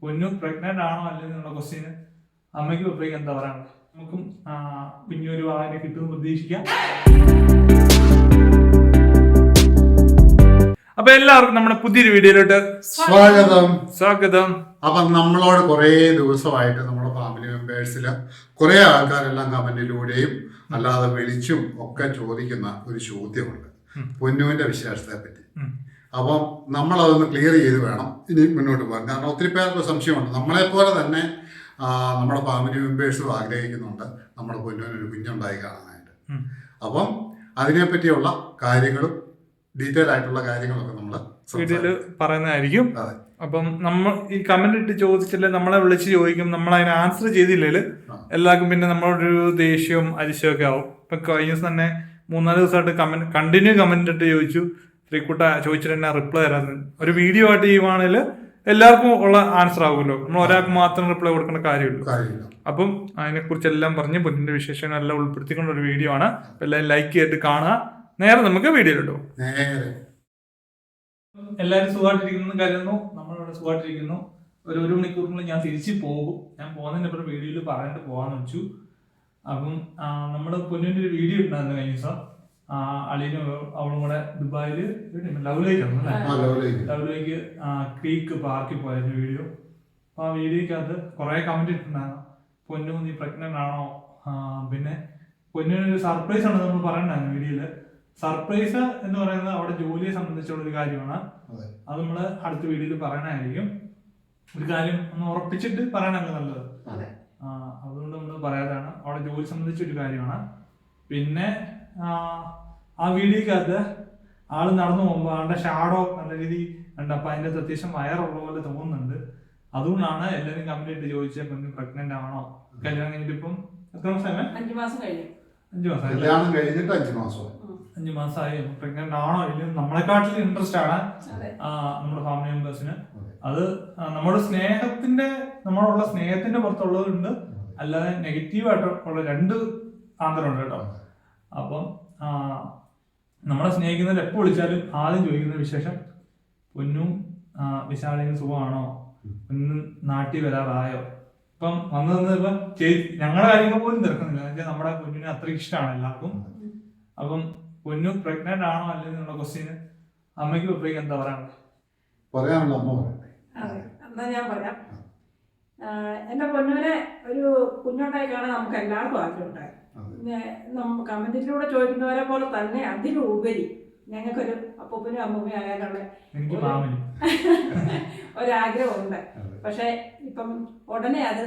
പൊന്നു പ്രഗ്നന്റ് ആണോ അല്ലെന്നുള്ള ക്വസ്റ്റ്യന് അമ്മയ്ക്കും അപ്പയ്ക്ക് എന്താ പറയാനുള്ളത്? നമുക്കും കുഞ്ഞൊരു വാഹനം കിട്ടുമെന്ന് പ്രതീക്ഷിക്കാം. അപ്പൊ എല്ലാവർക്കും നമ്മുടെ പുതിയൊരു വീഡിയോയിലോട്ട് സ്വാഗതം. അപ്പൊ നമ്മളോട് കുറെ ദിവസമായിട്ട് നമ്മുടെ ഫാമിലി മെമ്പേഴ്സില് കുറെ ആൾക്കാരെല്ലാം കമന്റിലൂടെയും അല്ലാതെ വിളിച്ചും ഒക്കെ ചോദിക്കുന്ന ഒരു ചോദ്യമുണ്ട് പൊന്നുവിന്റെ വിശേഷത്തെ പറ്റി. അപ്പം നമ്മളതൊന്ന് ക്ലിയർ ചെയ്ത് വേണം ഇനി മുന്നോട്ട് പോകാൻ. കാരണം ഒത്തിരി പേർക്ക് സംശയമുണ്ട്. നമ്മളെപ്പോലെ തന്നെ നമ്മുടെ ഫാമിലി മെമ്പേഴ്സും ആഗ്രഹിക്കുന്നുണ്ട് നമ്മുടെ പൊന്നുവിനൊരു കുഞ്ഞുണ്ടായി കാണാനായിട്ട്. അപ്പം അതിനെപ്പറ്റിയുള്ള കാര്യങ്ങളും ഡീറ്റെയിൽ ആയിട്ടുള്ള കാര്യങ്ങളൊക്കെ നമ്മൾ വീഡിയോയില് പറയുന്നതായിരിക്കും. അപ്പം നമ്മൾ ഈ കമന്റ് ഇട്ട് ചോദിച്ചില്ല, നമ്മളെ വിളിച്ച് ചോദിക്കും, നമ്മൾ അതിന് ആൻസർ ചെയ്തില്ലെങ്കിൽ എല്ലാവർക്കും പിന്നെ നമ്മളൊരു ദേഷ്യവും അരിശമൊക്കെ ആവും. ഇപ്പൊ കഴിഞ്ഞ ദിവസം തന്നെ 3-4 ദിവസമായിട്ട് കണ്ടിന്യൂ കമന്റ് ഇട്ട് ചോദിച്ചു, ശ്രീക്കുട്ട ചോദിച്ചിട്ട് തന്നെ റിപ്ലൈ തരാന്ന്. ഒരു വീഡിയോ ആയിട്ട് ചെയ്യുവാണെങ്കിൽ എല്ലാവർക്കും ഉള്ള ആൻസർ ആകുമല്ലോ, നമ്മൾ ഒരാൾക്ക് മാത്രം റിപ്ലൈ കൊടുക്കേണ്ട കാര്യമുള്ളൂ. അപ്പം അതിനെക്കുറിച്ചെല്ലാം പറഞ്ഞ് പൊന്നിന്റെ വിശേഷങ്ങളെല്ലാം ഉൾപ്പെടുത്തിക്കൊണ്ട ഒരു വീഡിയോ ആണ്. എല്ലാവരും ലൈക്ക് ചെയ്തിട്ട് കാണുക. നേരെ നമുക്ക് വീഡിയോയിലിട്ടോ. എല്ലാവരും സുഖമായിട്ടിരിക്കുന്നു കരുതുന്നു. നമ്മളിവിടെ സുഖമായിട്ടിരിക്കുന്നു. ഒരു മണിക്കൂറിനുള്ളിൽ ഞാൻ തിരിച്ചു പോകും. ഞാൻ പോകുന്നതിന് അപ്പുറം വീഡിയോയിൽ പറയാണ്ട് പോകാന്ന് വെച്ചു. അപ്പം നമ്മുടെ പൊന്നിന്റെ ഒരു വീഡിയോ ഉണ്ടായിരുന്നു കഴിഞ്ഞ ദിവസം. അളിയനും അവളും കൂടെ ദുബായില് ലവ്ലേക്ക് ക്രീക്ക് പാർക്കിൽ പോയായിരുന്നു വീഡിയോ. അപ്പൊ ആ വീഡിയോക്കകത്ത് കുറെ കമന്റ് ഇട്ടിട്ടുണ്ടായിരുന്നു. പൊന്നു നീ പ്രഗ്നന്റ് ആണോ, പിന്നെ പൊന്നിനൊരു സർപ്രൈസ് ആണ് നമ്മൾ പറയണ്ടായിരുന്നു വീഡിയോയില്. സർപ്രൈസ് എന്ന് പറയുന്നത് അവിടെ ജോലിയെ സംബന്ധിച്ചുള്ള ഒരു കാര്യമാണ്. അത് നമ്മള് അടുത്ത വീഡിയോയിൽ പറയണായിരിക്കും. ഒരു കാര്യം ഒന്ന് ഉറപ്പിച്ചിട്ട് പറയാനല്ല നല്ലത്. അതുകൊണ്ട് നമ്മൾ പറയാതാണ്. അവിടെ ജോലി സംബന്ധിച്ച ഒരു കാര്യമാണ്. പിന്നെ ആ വീഡിയോക്കകത്ത് ആള് നടന്നു പോകുമ്പോ ആളുടെ ഷാഡോ നല്ല രീതി ഉണ്ട്. അപ്പൊ അതിന്റെ അത്യാവശ്യം വയറുള്ള പോലെ തോന്നുന്നുണ്ട്. അതുകൊണ്ടാണ് എല്ലാവരും കംപ്ലീറ്റ് ചോദിച്ചത് പൊന്നു പ്രഗ്നന്റ് ആണോ. കല്യാണം കഴിഞ്ഞിട്ട് ഇപ്പം എത്ര മാസമായി? 5 മാസമായി. പ്രഗ്നന്റ് ആണോ ഇല്ലെന്ന് നമ്മളെക്കാട്ടിലും ഇൻട്രസ്റ്റ് ആണ് നമ്മുടെ ഫാമിലി മെമ്പേഴ്സിന്. അത് നമ്മുടെ നമ്മളുള്ള സ്നേഹത്തിന്റെ പുറത്തുള്ളതുണ്ട്, അല്ലാതെ നെഗറ്റീവായിട്ടുള്ള 2 ആന്തരമുണ്ട് കേട്ടോ. അപ്പം നമ്മളെ സ്നേഹിക്കുന്നവർ എപ്പോൾ വിളിച്ചാലും ആദ്യം ചോദിക്കുന്ന വിശേഷം പൊന്നും വിശാലിന് സുഖമാണോ, പൊന്നും നാട്ടിൽ വരാറായോ. ഇപ്പം വന്നു ഇപ്പം ഞങ്ങളുടെ കാര്യങ്ങൾ പോലും തിരക്കുന്നില്ല. എന്നുവെച്ചാൽ നമ്മുടെ പൊന്നിനെ അത്രയ്ക്ക് ഇഷ്ടമാണ് എല്ലാവർക്കും. അപ്പം പൊന്നു പ്രഗ്നന്റ് ആണോ അല്ലെന്നുള്ള ക്വസ്റ്റ്യന് അമ്മയ്ക്കും അപ്പയ്ക്ക് എന്താ പറയാനുള്ളത്? എന്നാ ഞാൻ പറയാം. എന്റെ പൊന്നുവിനെ ഒരു കുഞ്ഞുണ്ടായി കാണാൻ നമുക്ക് എല്ലാവർക്കും ആഗ്രഹമുണ്ടായി. കമന്റിലൂടെ ചോദിക്കുന്നവരെ പോലെ തന്നെ അതിലുപരി ഞങ്ങൾക്കൊരു അപ്പൂപ്പനും അമ്മൂമ്മയും ആകാനുള്ള ഒരാഗ്രഹമുണ്ട്. പക്ഷെ ഇപ്പം ഉടനെ അത്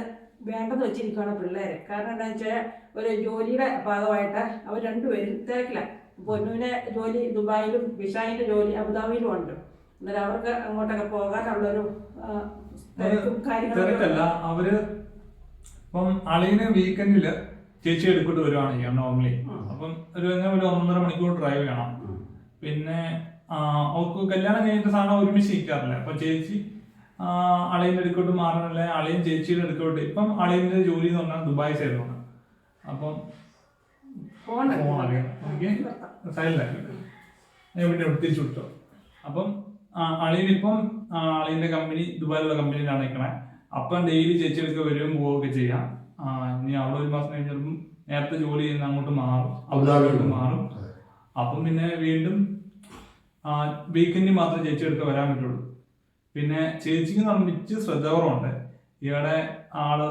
വേണ്ടെന്ന് വെച്ചിരിക്കുകയാണ് പിള്ളേര്. കാരണം എന്താ വെച്ചാൽ ഒരു ജോലിയുടെ ഭാഗമായിട്ട് അവർ രണ്ടുപേരും തിരക്കിലാണ്. പൊന്നുവിനെ ജോലി ദുബായിലും വിശാലിന്റെ ജോലി അബുദാബിയിലും ഉണ്ട്. അന്നേരം അവർക്ക് അങ്ങോട്ടൊക്കെ പോകാനുള്ളൊരു തിരക്കല്ല. അവര് ഇപ്പം അളിയന് വീക്കെൻഡില് ചേച്ചി എടുക്കൊണ്ട് വരുവാണെങ്കിൽ നോർമലി അപ്പം ഒരു 1.5 മണിക്കൂർ ഡ്രൈവ് ചെയ്യണം. പിന്നെ അവർക്ക് കല്യാണം കഴിഞ്ഞിട്ട് സാധനം ഒരുമിച്ച് നിൽക്കാറില്ല. അപ്പൊ ചേച്ചി അളിയന്റെ അടുക്കോട്ട് മാറണല്ലേ, അളിയൻ ചേച്ചിയുടെ അടുക്കോട്ട്. ഇപ്പം അളിയന്റെ ജോലി എന്ന് പറഞ്ഞാൽ ദുബായ് സൈഡിലാണ്. അപ്പം സൈഡിലാക്കി എവിടെ തിരിച്ചു വിട്ടോ. അപ്പം അളിയനിപ്പം അളിയന്റെ കമ്പനി ദുബായിലുള്ള കമ്പനിയിലാണ് നിൽക്കണേ. അപ്പം ഡെയിലി ചേച്ചി എടുക്കുക വരികയും പോവുകയൊക്കെ ചെയ്യാം. ഇനി അവിടെ 1 മാസം കഴിഞ്ഞാലും നേരത്തെ ജോലി ചെയ്യുന്ന അങ്ങോട്ട് മാറും, അബുദാബിയിലോട്ട് മാറും. അപ്പം പിന്നെ വീണ്ടും വീക്കെൻഡിൽ മാത്രമേ ചേച്ചി എടുക്കുക വരാൻ പറ്റുള്ളൂ. പിന്നെ ചേച്ചിക്ക് നിർമ്മിച്ച് ശ്രദ്ധ ഇവിടെ ആള്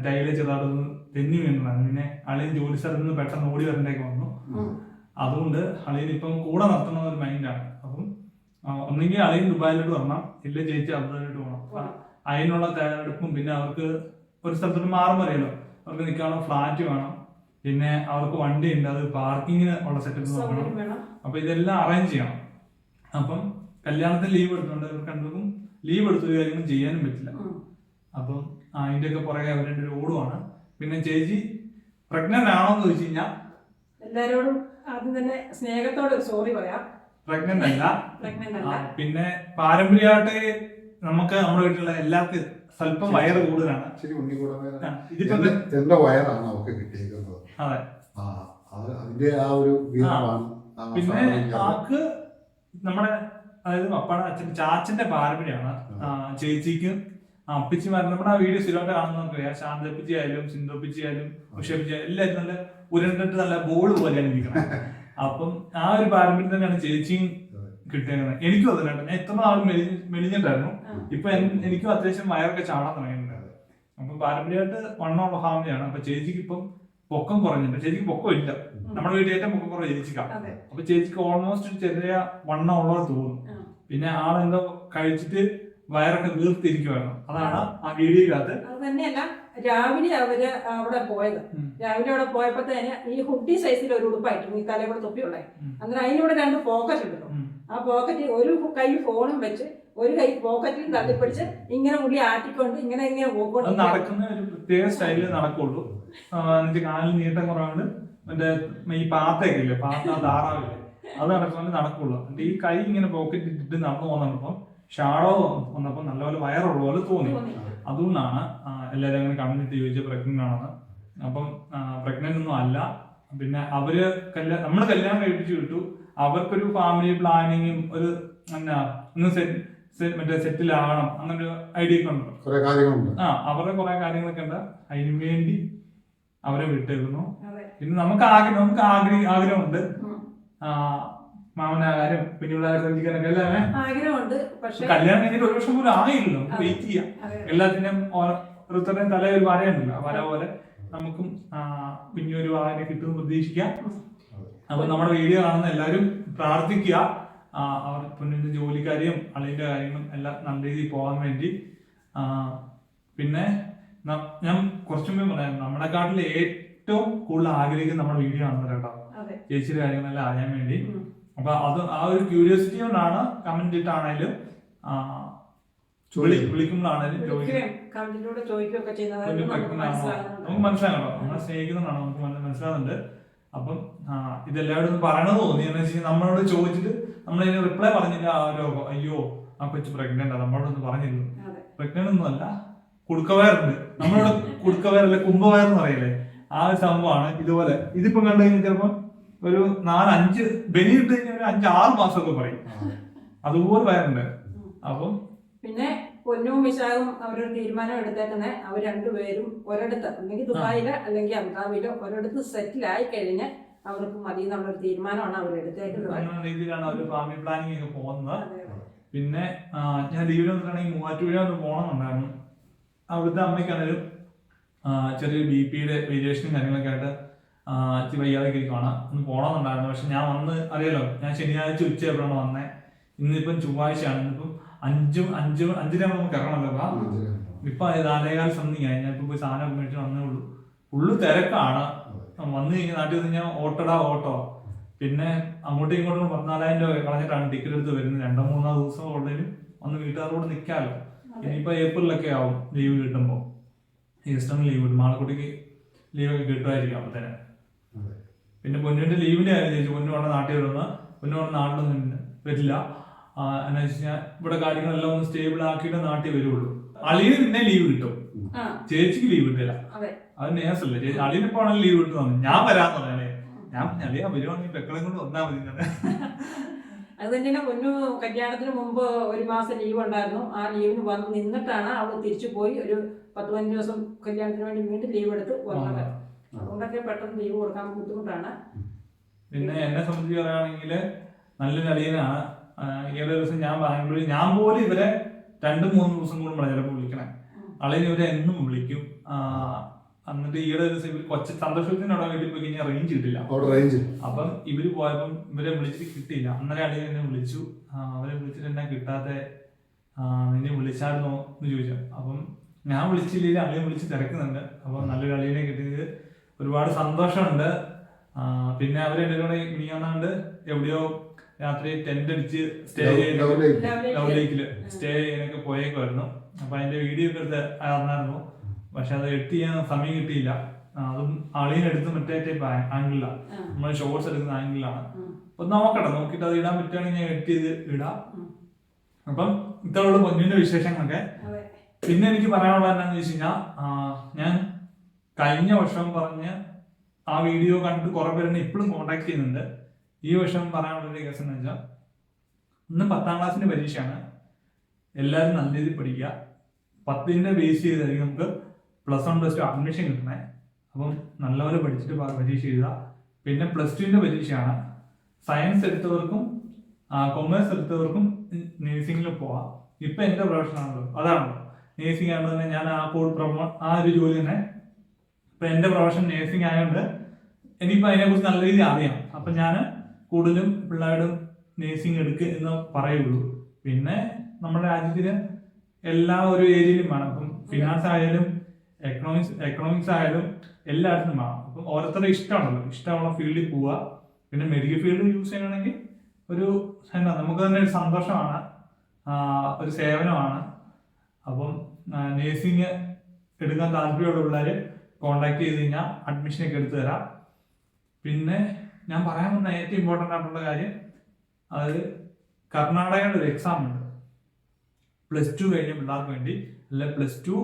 ടൈല് ചെറുതായിട്ടൊന്ന് തെന്നി വീണതാണ്. പിന്നെ അളിയൻ ജോലി സ്ഥലത്ത് നിന്ന് പെട്ടെന്ന് ഓടി വരേണ്ടൊക്കെ വന്നു. അതുകൊണ്ട് അളിയൻ ഇപ്പം കൂടെ നിർത്തണ ഒരു മൈൻഡാണ്. അപ്പം ഒന്നെങ്കിൽ അളിയൻ ദുബായിലോട്ട് വരണം, ഇല്ല ചേച്ചി അബുദാബിയിലോട്ട് പോകണം. അതിനുള്ള തയ്യാറെടുപ്പും പിന്നെ അവർക്ക് ഒരു സ്ഥലത്തോട്ട് മാറുമ്പോൾ അറിയാലോ, അവർക്ക് നിൽക്കാനുള്ള ഫ്ലാറ്റ് വേണം, പിന്നെ അവർക്ക് വണ്ടി ഉണ്ട്, അത് പാർക്കിങ്ങിന് ഉള്ള സെറ്റപ്പ് നോക്കണം. അപ്പൊ ഇതെല്ലാം അറേഞ്ച് ചെയ്യണം. അപ്പം കല്യാണത്തിന് ലീവ് എടുത്തുകൊണ്ട് ഇവർക്ക് രണ്ടും ലീവ് എടുത്തൊരു കാര്യങ്ങളും ചെയ്യാനും പറ്റില്ല. അപ്പം അതിന്റെയൊക്കെ പുറകെ അവരുടെ ഓടുവാണ്. പിന്നെ ചേച്ചി പ്രഗ്നന്റ് ആണോ എന്ന് ചോദിച്ചു കഴിഞ്ഞാൽ എല്ലാരോടും ആദ്യം തന്നെ സ്നേഹത്തോടെ സോറി പറയാം. പ്രഗ്നന്റ് അല്ല. പിന്നെ പാരമ്പര്യമായിട്ട് നമുക്ക് നമ്മുടെ വീട്ടിലുള്ള എല്ലാവർക്കും സ്വല്പം വയറ് കൂടുതലാണ്. എന്റെ വയറാണ് അവർക്ക് കിട്ടിയിരിക്കുന്നത്. അതെ, അതിന്റെ ആ ഒരു പിന്നെ ആക്ക് നമ്മുടെ അതായത് പപ്പാടെ അച്ഛൻ ചാച്ചന്റെ പാരമ്പര്യമാണ്. ചേച്ചിക്ക് അപ്പിച്ചിമാർ നമ്മുടെ ആ വീഡിയോ സ്ഥിരമായിട്ട് കാണുന്നവർക്കറിയാം. ശാന്തപ്പിച്ചി ആയാലും സിന്ധുപ്പിച്ചി ആയാലും ഉഷപ്പിച്ചി ആയാലും എല്ലാവരും നല്ല ഉരുണ്ടിട്ട് നല്ല ബോൾ പോലെയാണ് ഇരിക്കണം. അപ്പം ആ ഒരു പാരമ്പര്യം തന്നെയാണ് ചേച്ചിയും കിട്ടിയത്. എനിക്കും അത് കേട്ടോ. ഞാൻ ഇത്ര നാൾ മെലിഞ്ഞിട്ടായിരുന്നു. ഇപ്പൊ എനിക്കും അത്യാവശ്യം വയറൊക്കെ ചാടാൻ തുടങ്ങിയിട്ടുണ്ട്. അപ്പൊ പാരമ്പര്യമായിട്ട് വണ്ണമുള്ള ഫാമിലിയാണ്. അപ്പൊ ചേച്ചിക്ക് ഇപ്പം പൊക്കം കുറഞ്ഞിട്ടുണ്ട്. ചേച്ചിക്ക് പൊക്കം ഇല്ല. നമ്മുടെ വീട്ടിൽ ഏറ്റവും പൊക്കം കുറവ് ചേച്ചിക്കാണ്. അപ്പൊ ചേച്ചിക്ക് ഓൾമോസ്റ്റ് ചെറിയ വണ്ണം ഉള്ളത് തോന്നും. പിന്നെ ആളെന്തോ കഴിച്ചിട്ട് വയറൊക്കെ വീർത്തിരിക്കുവായിരുന്നു. അതാണ് ആ വീഡിയോയിലകത്ത്. അത് തന്നെയല്ല, രാവിലെ അവര് അവിടെ പോയത്. രാവിലെ അവിടെ പോയപ്പോ തന്നെ ഈ ഹുഡി സൈസിൽ ഒരു ഉടുപ്പായിട്ടുണ്ട്, ഈ തലയിൽ കൂടെ തൊപ്പിയുള്ളേ. അന്നേരം അതിലൂടെ 2 പോക്കറ്റ് ഉണ്ടല്ലോ. ആ പോക്കറ്റ് ഒരു കൈ ഫോണും വെച്ച് ഒരു കൈ പോക്കറ്റിൽ തള്ളിപ്പിടിച്ച് ഇങ്ങനെ ഉള്ളി ആട്ടിക്കൊണ്ട് ഇങ്ങനെ പോയിക്കൊണ്ട് നടക്കുന്ന ഒരു പ്രത്യേക സ്റ്റൈലിൽ നടക്കുള്ളൂ. എന്നിട്ട് കാലിൽ നീട്ടം കുറവുണ്ട്. മറ്റേ ഈ പാത്തയൊക്കെ ഇല്ലേ, പാത്ത താറാവില്ലേ, അത് നടക്കുള്ളൂ. എന്നിട്ട് ഈ കൈ ഇങ്ങനെ പോക്കറ്റ് ഇട്ടിട്ട് നടന്നു പോകുന്നപ്പോ ഷാഡോ വന്നപ്പോ നല്ലപോലെ വയറുള്ള പോലെ തോന്നി. അതുകൊണ്ടാണ് എല്ലാവരും അങ്ങനെ കമ്മ്യൂണിറ്റി ചോദിച്ച് പ്രഗ്നന്റ് ആണെന്ന്. അപ്പം പ്രഗ്നന്റ് ഒന്നും അല്ല. പിന്നെ അവര് നമ്മള് കല്യാണം കഴിപ്പിച്ചു വിട്ടു. അവർക്കൊരു ഫാമിലി പ്ലാനിങ്ങും ഒരു മറ്റേ സെറ്റിൽ ആകണം അങ്ങനെ ഒരു ഐഡിയ ഒക്കെ ഉണ്ട്. അവരുടെ കുറെ കാര്യങ്ങളൊക്കെ ഉണ്ട്. അതിനു വേണ്ടി അവരെ വിട്ടേക്കുന്നു. പിന്നെ നമുക്ക് ആഗ്രഹമുണ്ട്. മാമനാകാരും പിന്നെയുള്ള ആഗ്രഹമുണ്ട്. പക്ഷെ കല്യാണം കഴിഞ്ഞിട്ട് 1 വർഷം പോലും ആയില്ലല്ലോ. വെയിറ്റ് ചെയ്യാം. എല്ലാത്തിനും ഓരോരുത്തരുടെയും തല ഒരു വരയുണ്ടല്ലോ. ആ വര പോലെ നമുക്കും കുഞ്ഞൊരു വാഹനം കിട്ടുമെന്ന് പ്രതീക്ഷിക്കാം. അപ്പൊ നമ്മുടെ വീഡിയോ കാണുന്ന എല്ലാവരും പ്രാർത്ഥിക്കുക. അവർ പൊന്നിന്റെ ജോലിക്കാരെയും അളിന്റെ കാര്യങ്ങളും എല്ലാം നല്ല രീതിയിൽ പോകാൻ വേണ്ടി. പിന്നെ ഞാൻ കുറച്ചുമുമ്പേ പറയാം, നമ്മളെക്കാട്ടിൽ ഏറ്റവും കൂടുതൽ ആഗ്രഹിക്കുന്ന നമ്മുടെ വീഡിയോ കാണുന്നത് കേട്ടോ. ചേച്ചിയുടെ കാര്യങ്ങളെല്ലാം അറിയാൻ വേണ്ടി. അപ്പൊ അത് ആ ഒരു ക്യൂരിയോസിറ്റി കൊണ്ടാണ് കമന്റ് ഇട്ടാണേലും വിളിക്കുമ്പോഴാണേലും നമുക്ക് മനസ്സിലാകണോ, നമ്മളെ സ്നേഹിക്കുന്നതാണ്, നമുക്ക് മനസ്സിലാകുന്നുണ്ട്. അപ്പം ഇതെല്ലാവരും പറയണത് തോന്നി എന്ന് വെച്ചാൽ നമ്മളോട് ചോദിച്ചിട്ട് നമ്മളതിന് റിപ്ലൈ പറഞ്ഞില്ല. അയ്യോ ആ കൊച്ചു പ്രഗ്നന്റ് നമ്മളോടൊന്നും പറഞ്ഞിരുന്നു. പ്രഗ്നന്റ് ഒന്നും അല്ല, കുടുക്കവയറുണ്ട്. നമ്മളോട് കുടുക്കവയറല്ല കുംഭവയറെന്ന് പറയല്ലേ, ആ ഒരു സംഭവമാണ്. ഇതുപോലെ ഇതിപ്പോ കണ്ടു കഴിഞ്ഞാൽ ചിലപ്പോ ഒരു 4-5 ബലി ഇട്ട് കഴിഞ്ഞാൽ ഒരു 5-6 മാസമൊക്കെ പറയും. അതുപോലെ വയറുണ്ട്. അപ്പം പിന്നെ പൊന്നും വിശാഖും അവരൊരു തീരുമാനം എടുത്തേക്കുന്നത് അവർ രണ്ടുപേരും ഒരിടത്ത് അല്ലെങ്കിൽ ദുബായിലോ അല്ലെങ്കിൽ അബുദാബിയിലോ ഒരിടത്ത് സെറ്റിൽ ആയി കഴിഞ്ഞാൽ അവർക്ക് മതി എന്നുള്ളൊരു തീരുമാനമാണ് അവർ എടുത്തേക്കുന്നത്. രീതിയിലാണ് അവർ ഫാമിലി പ്ലാനിങ് ഒക്കെ പോകുന്നത്. പിന്നെ ഞാൻ ലീവിൽ വന്നിട്ടാണെങ്കിൽ മൂവാറ്റുപുഴ ഒന്ന് പോകണമെന്നുണ്ടായിരുന്നു. അവിടുത്തെ അമ്മയ്ക്കാണേലും ചെറിയൊരു BP-യുടെ വേരിയേഷനും കാര്യങ്ങളൊക്കെ ആയിട്ട് വയ്യാതൊക്കെ കാണാം. ഒന്ന് പോകണമെന്നുണ്ടായിരുന്നു. പക്ഷെ ഞാൻ വന്ന് അറിയാലോ, ഞാൻ ശനിയാഴ്ച ഉച്ചയായപ്പോഴാണ് വന്നേ. ഇന്നിപ്പം ചൊവ്വാഴ്ചയാണ്. ഇന്നിപ്പം 5:05 നമുക്ക് ഇറങ്ങണമല്ലോ. ഇപ്പൊ 4:15 സംതിങ് ആയി. ഞാൻ ഇപ്പൊ പോയി സാധനം മേടിച്ച് വന്നേ ഉള്ളൂ. ഫുള്ള് തിരക്കാണ്. വന്നു കഴിഞ്ഞാൽ നാട്ടിൽ വന്ന് കഴിഞ്ഞാൽ ഓട്ടോ. പിന്നെ അങ്ങോട്ടും ഇങ്ങോട്ടും 14,000 രൂപ കളഞ്ഞിട്ടാണ് ടിക്കറ്റ് എടുത്ത് വരുന്നത്. 2-3 ദിവസം ഉള്ളതിലും ഒന്ന് വീട്ടുകാരോട് നിൽക്കാമല്ലോ. ഇനിയിപ്പോ ഏപ്രിലൊക്കെ ആവും ലീവ് കിട്ടുമ്പോ. ഈസ്റ്ററിന് ലീവ് കിട്ടും. മാളക്കുട്ടിക്ക് ലീവൊക്കെ കിട്ടുമായിരിക്കും അപ്പൊ തന്നെ. പിന്നെ പൊന്നുവിന്റെ ലീവിന്റെ കാര്യം ചോദിച്ചു. പൊന്നു പറഞ്ഞ നാട്ടിൽ വരുന്ന പൊന്നു പറഞ്ഞ നാട്ടിലൊന്നും വരില്ല. എന്ന് വെച്ച് കഴിഞ്ഞാൽ ഇവിടെ കാര്യങ്ങളെല്ലാം ഒന്ന് സ്റ്റേബിൾ ആക്കിയിട്ട് നാട്ടിൽ വരുള്ളൂ. അളിയന് പിന്നെ ലീവ് കിട്ടും, ചേച്ചിക്ക് ലീവ് കിട്ടില്ല. അത് നേഴ്സല്ലേ. അളിയന് ഇപ്പൊ ആണെങ്കിൽ ലീവ് കിട്ടുന്നു. ഞാൻ വരാന്ന് പറഞ്ഞേ. ഞാൻ അളിയാ വരുവാണെങ്കിൽ പെക്കളെ കൊണ്ട് വന്നാ മതി. അത് തന്നെയാണ്. പൊന്നു കല്യാണത്തിന് മുമ്പ് 1 മാസം ലീവ് ഉണ്ടായിരുന്നു. ആ ലീവിന് വന്ന് നിന്നിട്ടാണ് അവള് തിരിച്ചു പോയി ഒരു 10-15 ദിവസം കല്യാണത്തിന് വേണ്ടി വീണ്ടും ലീവ് എടുത്ത് വന്നത്. അതുകൊണ്ടൊക്കെ പെട്ടെന്ന് ലീവ് കൊടുക്കാൻ ബുദ്ധിമുട്ടാണ്. പിന്നെ എന്നെ സംബന്ധിച്ച് പറയുകയാണെങ്കിൽ നല്ലൊരു അളിയനാണ്. ഈയൊരു ദിവസം ഞാൻ ബാംഗ്ലൂരിൽ, ഞാൻ പോലും ഇവരെ 2-3 ദിവസം കൂടുമ്പോഴാണ് ചിലപ്പോൾ വിളിക്കണേ. അളിയൻ ഇവരെ എന്നും വിളിക്കും. എന്നിട്ട് ഈയുടെ ദിവസം ഇവർ സന്തോഷത്തിനോടെ വീട്ടിൽ പോയി കഴിഞ്ഞാൽ റേഞ്ച് കിട്ടില്ല. അപ്പം ഇവര് പോയപ്പം ഇവരെ വിളിച്ചിട്ട് കിട്ടിയില്ല. അന്നേരം അളിയൻ എന്നെ വിളിച്ചു. അവരെ വിളിച്ചിട്ട് എന്നാ കിട്ടാത്ത, നിന്നെ വിളിച്ചായിരുന്നോ എന്ന് ചോദിച്ചു. അപ്പം ഞാൻ വിളിച്ചില്ലെങ്കിൽ അളിയൻ വിളിച്ച് തിരക്കുന്നുണ്ട്. അപ്പൊ നല്ലൊരു അളിയനെ കിട്ടിയത് ഒരുപാട് സന്തോഷമുണ്ട്. പിന്നെ അവരെന്റെ കൂടെ ഇനിയാണ്ട് എവിടെയോ രാത്രി ടെന്റ് അടിച്ച് സ്റ്റേ ലവ്ലേക്കില് സ്റ്റേ ചെയ്യാനൊക്കെ പോയേക്കുമായിരുന്നു. അപ്പൊ അതിന്റെ വീഡിയോ ഒക്കെ എടുത്ത് അറിഞ്ഞായിരുന്നു. പക്ഷെ അത് എഡിറ്റ് ചെയ്യാൻ സമയം കിട്ടിയില്ല. അതും അളിയനെടുത്ത് മറ്റേ ടൈപ്പ് ആംഗിളിലാണ്, നമ്മൾ ഷോർട്സ് എടുക്കുന്ന ആംഗിളിലാണ്. അപ്പൊ നോക്കട്ടെ, നോക്കിയിട്ട് അത് ഇടാൻ പറ്റുകയാണെങ്കിൽ ഞാൻ എഡിറ്റ് ചെയ്ത് ഇടാം. അപ്പം ഇത്രയുള്ള പൊന്നിന്റെ വിശേഷങ്ങളൊക്കെ. പിന്നെ എനിക്ക് പറയാനുള്ളത് എന്താണെന്ന് വെച്ച് കഴിഞ്ഞാൽ, ഞാൻ കഴിഞ്ഞ വർഷം പറഞ്ഞ ആ വീഡിയോ കണ്ടിട്ട് കുറെ പേരെന്നെ ഇപ്പോഴും കോൺടാക്ട് ചെയ്യുന്നുണ്ട്. ഈ വർഷം പറയാനുള്ളൊരു കേസ് എന്ന് വെച്ചാൽ, ഇന്ന് 10ാം ക്ലാസ്സിന്റെ പരീക്ഷയാണ്. എല്ലാവരും നല്ല രീതിയിൽ പഠിക്കുക. 10ന്റെ ബേസ് ചെയ്തായിരിക്കും നമുക്ക് +1 +2 അഡ്മിഷൻ കിട്ടണേ. അപ്പം നല്ലപോലെ പഠിച്ചിട്ട് പരീക്ഷ എഴുതുക. പിന്നെ +2ന്റെ പരീക്ഷയാണ്. സയൻസ് എടുത്തവർക്കും കൊമേഴ്സ് എടുത്തവർക്കും നേഴ്സിംഗിൽ പോവാം. ഇപ്പൊ എന്റെ പ്രൊഫഷൻ ആണല്ലോ, അതാണല്ലോ നേഴ്സിംഗ് ആണെന്ന് തന്നെ ഞാൻ ആ ഒരു ജോലി തന്നെ. ഇപ്പൊ എന്റെ പ്രൊഫഷൻ നേഴ്സിംഗ് ആയതുകൊണ്ട് എനിക്കിപ്പോ അതിനെക്കുറിച്ച് നല്ല രീതിയിൽ അറിയാം. അപ്പൊ ഞാൻ കൂടുതലും പിള്ളേരോടും നേഴ്സിംഗ് എടുക്കുക എന്ന് പറയുള്ളൂ. പിന്നെ നമ്മുടെ രാജ്യത്തിന് എല്ലാ ഒരു ഏരിയയിലും വേണം. ഇപ്പം ഫിനാൻസ് ആയാലും എക്കണോമിക്സ് ആയാലും എല്ലായിടത്തും വേണം. അപ്പം ഓരോരുത്തരുടെ ഇഷ്ടമാണല്ലോ, ഇഷ്ടമുള്ള ഫീൽഡിൽ പോവുക. പിന്നെ മെഡിക്കൽ ഫീൽഡ് യൂസ് ചെയ്യണമെങ്കിൽ ഒരു നമുക്ക് തന്നെ ഒരു സന്തോഷമാണ്, ഒരു സേവനമാണ്. അപ്പം നേഴ്സിംഗ് എടുക്കാൻ താല്പര്യമുള്ള പിള്ളേർ കോണ്ടാക്ട് ചെയ്ത് കഴിഞ്ഞാൽ അഡ്മിഷനൊക്കെ എടുത്തു തരാം. പിന്നെ ഞാൻ പറയാൻ വന്ന ഏറ്റവും ഇമ്പോർട്ടൻ്റ് ആയിട്ടുള്ള കാര്യം, അതായത് കർണാടകയുടെ ഒരു എക്സാം ഉണ്ട് +2 കഴിഞ്ഞ പിള്ളേർക്ക് വേണ്ടി, അല്ലെ +2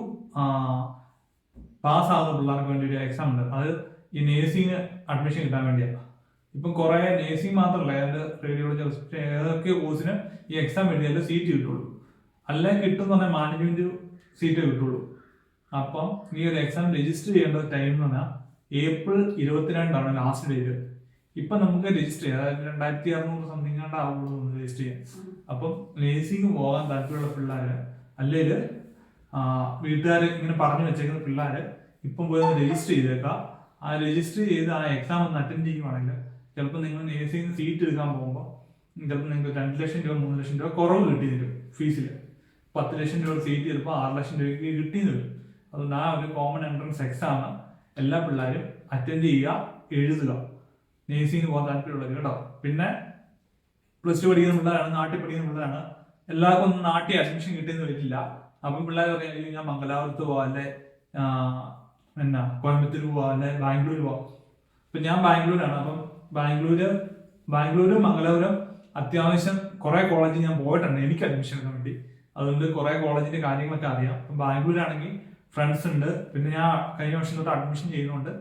പാസ്സാകുന്ന പിള്ളേർക്ക് വേണ്ടി ഒരു എക്സാം ഉണ്ട്. അത് ഈ നേഴ്സിംഗ് അഡ്മിഷൻ കിട്ടാൻ വേണ്ടിയാണ്. ഇപ്പം കുറെ നേഴ്സിംഗ് മാത്രമല്ല, അതിന്റെ റേഡിയോളജി ഏതൊക്കെ കോഴ്സിന് ഈ എക്സാം എഴുതിയാലും സീറ്റ് കിട്ടുള്ളൂ. അല്ലെ കിട്ടുന്ന പറഞ്ഞാൽ മാനേജ്മെന്റ് സീറ്റ് കിട്ടുള്ളൂ. അപ്പം ഈ ഒരു എക്സാം രജിസ്റ്റർ ചെയ്യേണ്ട ടൈം എന്ന് പറഞ്ഞാൽ ഏപ്രിൽ 22 ലാസ്റ്റ് ഡേറ്റ്. ഇപ്പൊ നമുക്ക് രജിസ്റ്റർ ചെയ്യാം, അതായത് 2600 സംതിങ് ആവുള്ളൂ രജിസ്റ്റർ ചെയ്യാൻ. അപ്പം നേഴ്സിംഗ് പോകാൻ താല്പര്യമുള്ള പിള്ളേര്, അല്ലെങ്കിൽ വീട്ടുകാർ ഇങ്ങനെ പറഞ്ഞു വെച്ചേക്കുന്ന പിള്ളേര് ഇപ്പം പോയി രജിസ്റ്റർ ചെയ്തേക്കാം. ആ രജിസ്റ്റർ ചെയ്ത് ആ എക്സാം ഒന്ന് അറ്റൻഡ് ചെയ്യുവാണെങ്കിൽ ചിലപ്പോൾ നിങ്ങൾ നേഴ്സിംഗ് സീറ്റ് എടുക്കാൻ പോകുമ്പോൾ ചിലപ്പോൾ നിങ്ങൾക്ക് 2 ലക്ഷം രൂപ 3 ലക്ഷം രൂപ കുറവ് കിട്ടി തരും ഫീസിൽ. 10 ലക്ഷം രൂപ സീറ്റ് ചിലപ്പോൾ 6 ലക്ഷം രൂപയ്ക്ക് കിട്ടി തരും. അതുകൊണ്ട് ആ ഒരു കോമൺ എൻട്രൻസ് എക്സാം എല്ലാ പിള്ളേരും അറ്റൻഡ് ചെയ്യുക, എഴുതുക. നേഴ്സിംഗ് പോകാൻ താല്പര്യമുള്ളത് കേട്ടോ. പിന്നെ +2 പഠിക്കുന്ന പിള്ളേരാണ്, നാട്ടിൽ പഠിക്കുന്ന പിള്ളേരാണ്, എല്ലാവർക്കും ഒന്നും നാട്ടിൽ അഡ്മിഷൻ കിട്ടിയെന്ന് വരില്ല. അപ്പം പിള്ളേർ പറയാം ഞാൻ മംഗലാപുരത്ത് പോവാം, അല്ലെ കോയമ്പത്തൂർ പോവാം, അല്ലെ ബാംഗ്ലൂർ പോവാം. ഇപ്പൊ ഞാൻ ബാംഗ്ലൂരാണ്. അപ്പം ബാംഗ്ലൂരും മംഗലാപുരം അത്യാവശ്യം കുറെ കോളേജിൽ ഞാൻ പോയിട്ടുണ്ട് എനിക്ക് അഡ്മിഷൻ എടുക്കാൻ വേണ്ടി. അതുകൊണ്ട് കുറെ കോളേജിന്റെ കാര്യങ്ങളൊക്കെ അറിയാം. അപ്പം ബാംഗ്ലൂരാണെങ്കിൽ ഫ്രണ്ട്സ് ഉണ്ട്. പിന്നെ ഞാൻ കഴിഞ്ഞ വർഷം തൊട്ട് അഡ്മിഷൻ ചെയ്യുന്നുണ്ട്.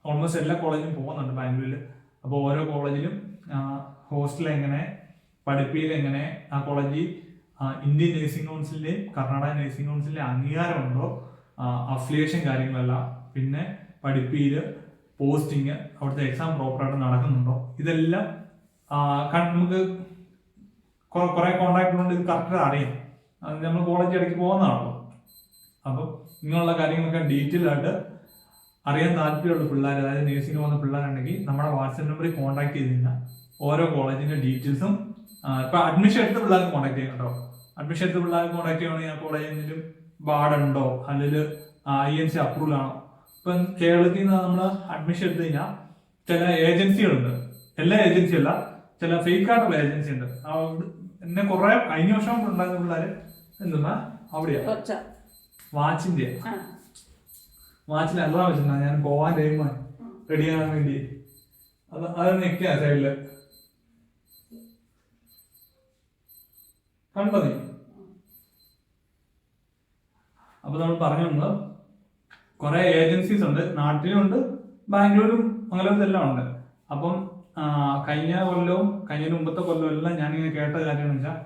ഓൾമോസ്റ്റ് എല്ലാ കോളേജിലും പോകുന്നുണ്ട് ബാംഗ്ലൂരിൽ. അപ്പോൾ ഓരോ കോളേജിലും ഹോസ്റ്റൽ എങ്ങനെ, പഠിപ്പിക്കൽ എങ്ങനെ, ആ കോളേജിൽ ഇന്ത്യൻ നേഴ്സിംഗ് കൗൺസിലിന്റെയും കർണാടക നേഴ്സിംഗ് കൗൺസിലിന്റെ അംഗീകാരമുണ്ടോ, അഫിലിയേഷൻ കാര്യങ്ങളെല്ലാം, പിന്നെ പഠിപ്പിക്കല്, പോസ്റ്റിങ്, അവിടുത്തെ എക്സാം പ്രോപ്പറായിട്ട് നടക്കുന്നുണ്ടോ, ഇതെല്ലാം നമുക്ക് കുറെ കോണ്ടാക്ട് കൊണ്ട് ഇത് കറക്റ്റ് അറിയാം. അത് നമ്മൾ കോളേജ് ഇടയ്ക്ക് പോകുന്നതാണല്ലോ. അപ്പം ഇങ്ങനെയുള്ള കാര്യങ്ങളൊക്കെ ഡീറ്റെയിൽ ആയിട്ട് അറിയാൻ താല്പര്യമുള്ള പിള്ളേർ, അതായത് നേഴ്സിംഗ് പോകുന്ന പിള്ളേരുണ്ടെങ്കിൽ നമ്മുടെ വാട്സാപ്പ് നമ്പറിൽ കോൺടാക്ട് ചെയ്ത് കഴിഞ്ഞാൽ ഓരോ കോളേജിന്റെ ഡീറ്റെയിൽസും ഇപ്പൊ അഡ്മിഷൻ എടുത്ത പിള്ളേർക്ക് കോൺടാക്ട് ചെയ്യാം കേട്ടോ. അഡ്മിഷൻ എടുത്ത പിള്ളേർക്ക് കോൺടാക്ട് ചെയ്യുകയാണെങ്കിൽ ആ കോളേജിൽ എന്തെങ്കിലും ബാർഡുണ്ടോ, അല്ലെങ്കിൽ INC അപ്രൂവൽ ആണോ. ഇപ്പം കേരളത്തിൽ നിന്ന് നമ്മൾ അഡ്മിഷൻ എടുത്തു കഴിഞ്ഞാൽ ചില ഏജൻസികളുണ്ട്, എല്ലാ ഏജൻസി അല്ല, ചില ഫേക്ക് ആയിട്ടുള്ള ഏജൻസി ഉണ്ട്. എന്നെ കുറെ കഴിഞ്ഞ വർഷം ഉണ്ടായിരുന്ന പിള്ളേര് എന്തെന്നാ അവിടെയാ വാച്ചിന്റെ വാച്ചിൽ അല്ലാ വെച്ചിട്ടുണ്ടാ ഞാൻ പോവാൻ ടൈം റെഡിയാകാൻ വേണ്ടി. അത് നിൽക്കുക സൈഡില് കണ്ടോ നീ. അപ്പൊ നമ്മൾ പറഞ്ഞു വന്നത് കുറെ ഏജൻസീസ് ഉണ്ട്, നാട്ടിലുണ്ട്, ബാംഗ്ലൂരും മംഗലൂരിലെല്ലാം ഉണ്ട്. അപ്പം കഴിഞ്ഞ കൊല്ലവും കഴിഞ്ഞ മുമ്പത്തെ കൊല്ലവും എല്ലാം ഞാനിങ്ങനെ കേട്ട കാര്യമെന്ന് വെച്ചാൽ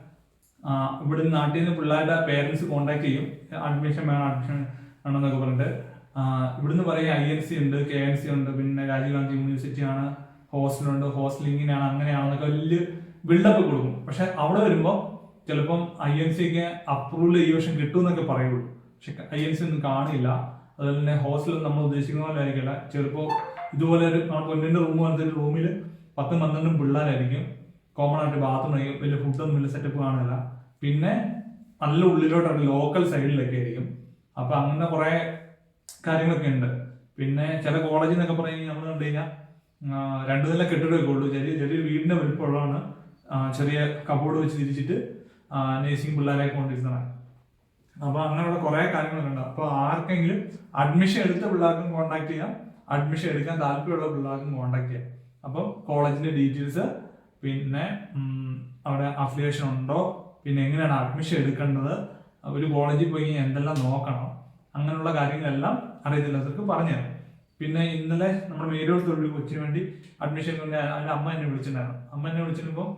ഇവിടെ നാട്ടിൽ നിന്ന് പിള്ളേരുടെ പേരൻസ് കോണ്ടാക്ട് ചെയ്യും, അഡ്മിഷൻ വേണമെന്നൊക്കെ പറഞ്ഞിട്ട്. ഇവിടുന്ന് പറയും INC ഉണ്ട്, KNC ഉണ്ട്, പിന്നെ രാജീവ് ഗാന്ധി യൂണിവേഴ്സിറ്റി ആണ്, ഹോസ്റ്റലുണ്ട്, ഹോസ്റ്റലിങ്ങിനാണ്, അങ്ങനെയാണെന്നൊക്കെ വലിയ ബിൽഡപ്പ് കൊടുക്കും. പക്ഷെ അവിടെ വരുമ്പോൾ ചിലപ്പം INCക്ക് അപ്രൂവൽ ഈ വർഷം കിട്ടും എന്നൊക്കെ പറയുള്ളൂ. പക്ഷെ INC ഒന്നും കാണില്ല. അതുപോലെ തന്നെ ഹോസ്റ്റൽ നമ്മൾ ഉദ്ദേശിക്കുന്ന പോലെ ആയിരിക്കില്ല. ചിലപ്പോൾ ഇതുപോലെ ഒരു പൊന്നിന്റെ റൂം പോലത്തെ ഒരു റൂമിൽ 10-12 പിള്ളേരായിരിക്കും. കോമൺ ആയിട്ട് ബാത്റൂം ആയിരിക്കും, വലിയ ഫുഡൊന്നും വലിയ സെറ്റപ്പ് കാണില്ല. പിന്നെ നല്ല ഉള്ളിലോട്ടാണ്, ലോക്കൽ സൈഡിലൊക്കെ ആയിരിക്കും. അപ്പൊ അങ്ങനെ കുറെ കാര്യങ്ങളൊക്കെ ഉണ്ട്. പിന്നെ ചില കോളേജിൽ നിന്നൊക്കെ പറഞ്ഞു നമ്മൾ കണ്ടു കഴിഞ്ഞാൽ 2 നില കെട്ടിടമൊക്കെ ഉള്ളൂ, ചെറിയൊരു വീടിന്റെ വലിപ്പമുള്ളതാണ്, ചെറിയ കബോർഡ് വെച്ച് തിരിച്ചിട്ട് നേഴ്സിംഗ് പിള്ളേരെ കൊണ്ടിരുന്നതാണ്. അപ്പൊ അങ്ങനെയുള്ള കുറെ കാര്യങ്ങളൊക്കെ ഉണ്ട്. അപ്പൊ ആർക്കെങ്കിലും അഡ്മിഷൻ എടുത്ത പിള്ളേർക്കും കോൺടാക്ട് ചെയ്യാം, അഡ്മിഷൻ എടുക്കാൻ താല്പര്യമുള്ള പിള്ളേർക്കും കോൺടാക്ട് ചെയ്യാം. അപ്പം കോളേജിന്റെ ഡീറ്റെയിൽസ്, പിന്നെ അവിടെ അഫിലിയേഷൻ ഉണ്ടോ, പിന്നെ എങ്ങനെയാണ് അഡ്മിഷൻ എടുക്കേണ്ടത്, ഒരു കോളേജിൽ പോയി എന്തെല്ലാം നോക്കണം, അങ്ങനെയുള്ള കാര്യങ്ങളെല്ലാം അറിയത്തില്ലാത്തവർക്ക് പറഞ്ഞുതരാം. പിന്നെ ഇന്നലെ നമ്മുടെ മേലോട്ടുള്ള കൊച്ചിന് വേണ്ടി അഡ്മിഷൻ കൊണ്ട് അതിന്റെ അമ്മ എന്നെ വിളിച്ചിട്ടുണ്ടായിരുന്നു. അമ്മ എന്നെ വിളിച്ചിട്ടുമ്പോൾ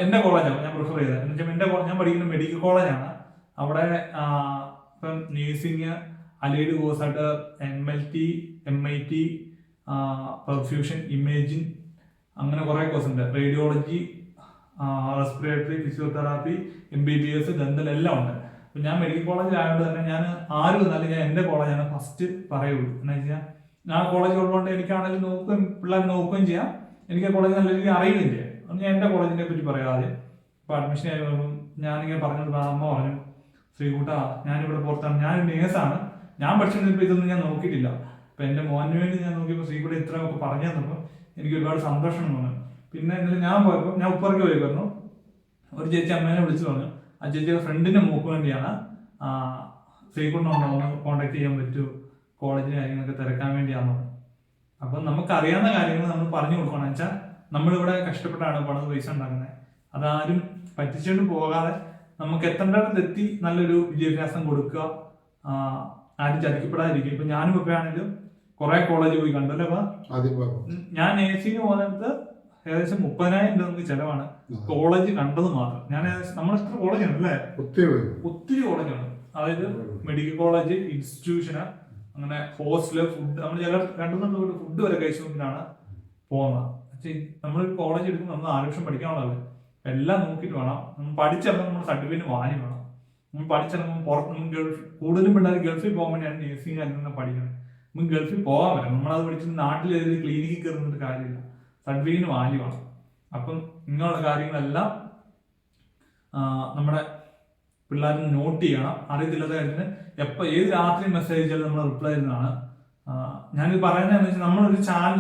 എന്റെ കോളേജാണ് ഞാൻ പ്രിഫർ ചെയ്തത്. എന്നുവെച്ചാൽ ഞാൻ പഠിക്കുന്ന മെഡിക്കൽ കോളേജാണ്. അവിടെ ഇപ്പം നേഴ്സിങ് അലൈഡ് കോഴ്സായിട്ട് MLT MIT പെർഫ്യൂഷൻ ഇമേജിങ് അങ്ങനെ കുറേ കോഴ്സ് ഉണ്ട്. Radiology, respiratory, physiotherapy, MBBS, dental എല്ലാം ഉണ്ട്. അപ്പം ഞാൻ മെഡിക്കൽ കോളേജിൽ ആയതുകൊണ്ട് തന്നെ ഞാൻ ആര് വന്നാലും ഞാൻ എൻ്റെ കോളേജാണ് ഫസ്റ്റ് പറയുള്ളൂ. എന്ന് വെച്ചാൽ ഞാൻ കോളേജ് ഉള്ളതുകൊണ്ട് എനിക്കാണെങ്കിലും നോക്കുകയും പിള്ളേർ നോക്കുകയും ചെയ്യാം, എനിക്ക് ആ കോളേജ് നല്ല രീതിയിൽ അറിയുകയും ചെയ്യാം. അപ്പം ഞാൻ എൻ്റെ കോളേജിനെ പറ്റി പറയാം ആദ്യം. ഇപ്പോൾ അഡ്മിഷൻ ആയി വരുമ്പം ഞാനിങ്ങനെ പറഞ്ഞത് അമ്മ പറഞ്ഞു, ശ്രീകുട്ടാ ഞാനിവിടെ പുറത്താണ്, ഞാൻ നേഴ്സാണ്, ഞാൻ പഠിച്ചിട്ടുണ്ടെങ്കിൽ ഇതൊന്നും ഞാൻ നോക്കിയിട്ടില്ല. അപ്പം എൻ്റെ മോന് വേണ്ടി ഞാൻ നോക്കിയപ്പോൾ ശ്രീകുട്ട ഇത്രയൊക്കെ പറഞ്ഞു തന്നപ്പോൾ എനിക്ക് ഒരുപാട് സന്തോഷം തോന്നി. പിന്നെ എന്നിട്ട് ഞാൻ പോയപ്പോൾ ഞാൻ ഉപ്പറക്ക് പോയിരുന്നു, ഒരു ചേച്ചി അമ്മേനെ വിളിച്ചു പറഞ്ഞു ആ ചേച്ചിയുടെ ഫ്രണ്ടിൻ്റെ മോക്ക് വേണ്ടിയാണ് ശ്രീകുട്ടനുണ്ടോ ഒന്ന് കോൺടാക്ട് ചെയ്യാൻ പറ്റുമോ, കോളേജിലെ കാര്യങ്ങളൊക്കെ തിരക്കാൻ വേണ്ടിയാണെന്ന് പറഞ്ഞു. അപ്പം നമുക്കറിയാവുന്ന കാര്യങ്ങൾ നമ്മൾ പറഞ്ഞു കൊടുക്കണം. വെച്ചാൽ നമ്മളിവിടെ കഷ്ടപ്പെട്ടാണ് പണത് പൈസ ഉണ്ടാക്കുന്നത്, അതാരും പറ്റിച്ചുകൊണ്ട് പോകാതെ നമുക്ക് എത്തേണ്ടടുത്ത് എത്തി നല്ലൊരു വിദ്യാഭ്യാസം കൊടുക്കുക, ആരും ചതിക്കപ്പെടാതിരിക്കും. ഇപ്പം ഞാനും ഇപ്പം ആണെങ്കിലും കുറെ കോളേജ് പോയി കണ്ടല്ലേ. ഞാൻ നേഴ്സിംഗ് പോകുന്നത് ഏകദേശം 30,000 രൂപ നമുക്ക് ചെലവാണ് കോളേജ് കണ്ടത് മാത്രം. ഞാൻ ഏകദേശം നമ്മുടെ എത്ര കോളേജാണ് അല്ലേ, ഒത്തിരി കോളേജാണ്. അതായത് മെഡിക്കൽ കോളേജ്, ഇൻസ്റ്റിറ്റ്യൂഷന്, അങ്ങനെ ഹോസ്റ്റല്, ഫുഡ്, നമ്മൾ ചില 2-3 ഫുഡ് വരെ കഴിച്ചുകൊണ്ടിട്ടാണ് പോകുന്നത്. പക്ഷേ നമ്മളൊരു കോളേജ് എടുക്കുമ്പോൾ നമ്മൾ 4 വർഷം പഠിക്കാനുള്ളത് എല്ലാം നോക്കിയിട്ട് വേണം. നമ്മൾ പഠിച്ചിറങ്ങുമ്പോൾ നമ്മുടെ സർട്ടിഫിക്കറ്റ് വാങ്ങി വേണം. നമ്മൾ പഠിച്ചിറങ്ങുമ്പോൾ പുറത്ത് കൂടുതലും പിള്ളേർ ഗൾഫിൽ പോകാൻ വേണ്ടിയാണ് നേഴ്സിംഗ് കാര്യങ്ങൾ പഠിക്കുന്നത്. നമുക്ക് ഗൾഫിൽ പോകാൻ പറ്റും, നമ്മളത് പഠിച്ചിട്ട് നാട്ടിൽ ഏതൊരു ക്ലിനിക്കിൽ കയറുന്നിട്ട് കാര്യമില്ല, സർട്ടിഫിക്കറ്റിന് വാല്യൂ ആണ്. അപ്പം ഇങ്ങനെയുള്ള കാര്യങ്ങളെല്ലാം നമ്മുടെ പിള്ളേർ നോട്ട് ചെയ്യണം. അറിയത്തില്ലാത്ത കാര്യത്തിന് ഏത് രാത്രി മെസ്സേജ് അയച്ചാലും നമ്മൾ റിപ്ലൈ ചെയ്യുന്നതാണ്. ഞാനിത് പറയുന്നതെന്ന് വെച്ചാൽ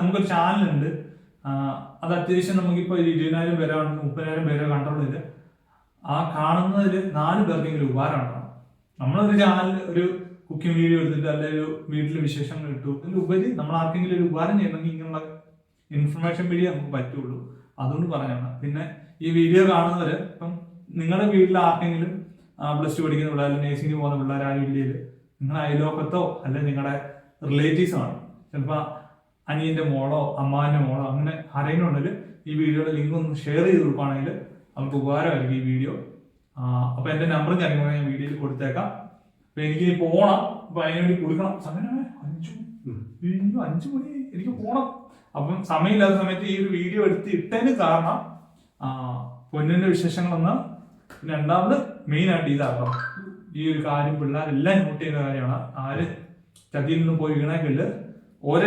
നമുക്കൊരു ചാനലുണ്ട്, അത് അത്യാവശ്യം നമുക്കിപ്പോൾ 20,000 പേരോ 30,000 പേരോ കൺട്രോൾ ചെയ്ത് ആ കാണുന്നതിൽ 4 പേർക്കെങ്കിലും ഉപകാരം ഉണ്ടാവും. നമ്മളൊരു ചാനൽ ഒരു കുക്കിംഗ് വീഡിയോ എടുത്തിട്ട് അല്ലെങ്കിൽ ഒരു വീട്ടിലെ വിശേഷങ്ങൾ ഇട്ടു, അതിലുപരി നമ്മൾ ആർക്കെങ്കിലും ഒരു ഉപകാരം ചെയ്യണമെങ്കിൽ ഇങ്ങനെയുള്ള ഇൻഫർമേഷൻ വീഡിയോ നമുക്ക് പറ്റുള്ളൂ. അതുകൊണ്ട് പറഞ്ഞാണ്. പിന്നെ ഈ വീഡിയോ കാണുന്നവർ ഇപ്പം നിങ്ങളുടെ വീട്ടിൽ ആർക്കെങ്കിലും +2 പഠിക്കുന്ന പിള്ളേർ, നേഴ്സിംഗിന് പോകുന്ന പിള്ളേർ ആരും ഇല്ലെങ്കിൽ നിങ്ങളുടെ അയലോക്കത്തോ അല്ലെങ്കിൽ നിങ്ങളുടെ റിലേറ്റീവ്സോ ആണ്, ചിലപ്പോൾ അനിയൻ്റെ മോളോ അമ്മാവിൻ്റെ മോളോ അങ്ങനെ ആരെങ്കിലും ഉണ്ടെങ്കിൽ ഈ വീഡിയോയുടെ ലിങ്ക് ഒന്ന് ഷെയർ ചെയ്ത് കൊടുക്കുകയാണെങ്കിൽ നമുക്ക് ഉപകാരമായിരിക്കും ഈ വീഡിയോ. അപ്പോൾ എൻ്റെ നമ്പറും കാര്യങ്ങളും ഞാൻ വീഡിയോയിൽ കൊടുത്തേക്കാം. അപ്പം എനിക്ക് പോകണം, അപ്പം അതിനുവേണ്ടി കൊടുക്കണം. സമയം 5 മണി, എനിക്ക് പോകണം. അപ്പം സമയമില്ലാത്ത സമയത്ത് ഈ ഒരു വീഡിയോ ഇട്ടതിന് കാരണം പൊന്നിൻ്റെ വിശേഷങ്ങളൊന്ന്, രണ്ടാമത് മെയിനായിട്ട് ഇതാക്കണം. ഈ ഒരു കാര്യം പിള്ളേരെല്ലാം നോട്ട് ചെയ്യുന്ന കാര്യമാണ്. ആര് ചതിയിൽ നിന്ന് പോയി വീണേക്കില്ല. ഓരോ